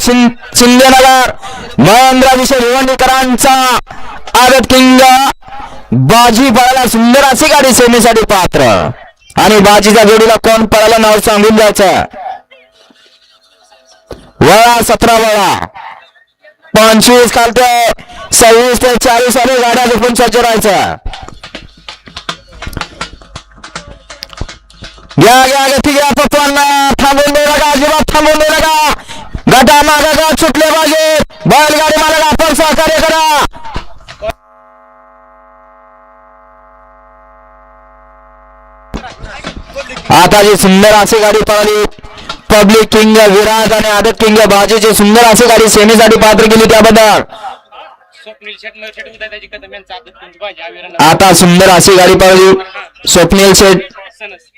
शिंदेनगर महेंद्र विषय भिवंडीकरांचा आदत किंग बाजी पळाला सुंदर अशी गाडी सेमीसाठी पात्र आणि बाजीच्या जोडीला कोण पळाला नाव सांगून द्यायचं वळा 17 वळा 25 खालते 26 ते 40 वाली गाड्या झोपून सज्ज राहायचं घ्या ठीक आहे पप्पांना थांबून देऊ नका अजिबात थांबून देऊ नका गटा मागा गाठ सुटले पाहिजे बैलगाडी मालक आपण सहकार्य करा आता जी सुंदर अशी गाडी पळाली पब्लिक किंग विराज आणि आदत किंग बाजीची सुंदर अशी गाडी सेमीसाठी पात्र केली त्याबद्दल आता सुंदर अशी गाडी पळाली स्वप्नील शेठ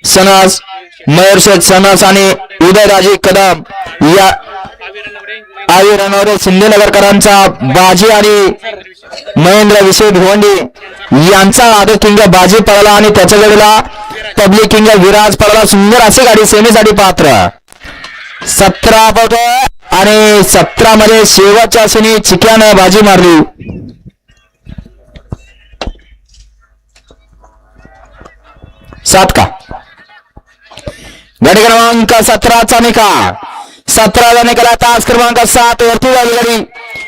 सनस मयूर शेठ सनस आणि उदयराजे कदम या आवी रणवरे शिंदेनगरकरांचा बाजी आणि महेंद्र विषय भिवंडी यांचा आदत किंग बाजी पळाला आणि त्याच्या वेळेला पब्लिक किंग विराज पळाला सुंदर अशी गाडी सेमीसाठी पात्र 17 पट आणि 17 मध्ये शेवटच्या क्षणी चिक्याने बाजी मारली सात का गाडी क्रमांक 17चा निकाल 17ला निकाला तास क्रमांक 7 वरती झाली गाडी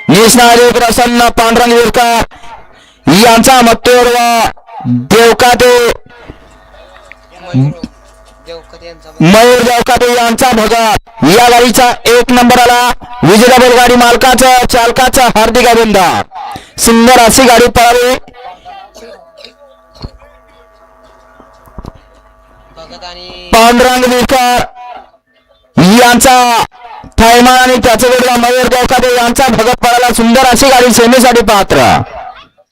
निष्णारी प्रसन्न पांढरंग विरकर यांचा मत्तूर व देवकाते मयूर देवकाते यांचा भगत या गाडीचा 1 नंबर आला विजेता बैलगाडी मालकाचं चालकाचं हार्दिक अभिनंदन सुंदर अशी गाडी पळाली पांडुरंग विरकर यांचा थैमान आणि त्याच्या वेळेला मयूर देवकाते यांचा भगत पळाला सुंदर अशी गाडी सेमीसाठी पात्र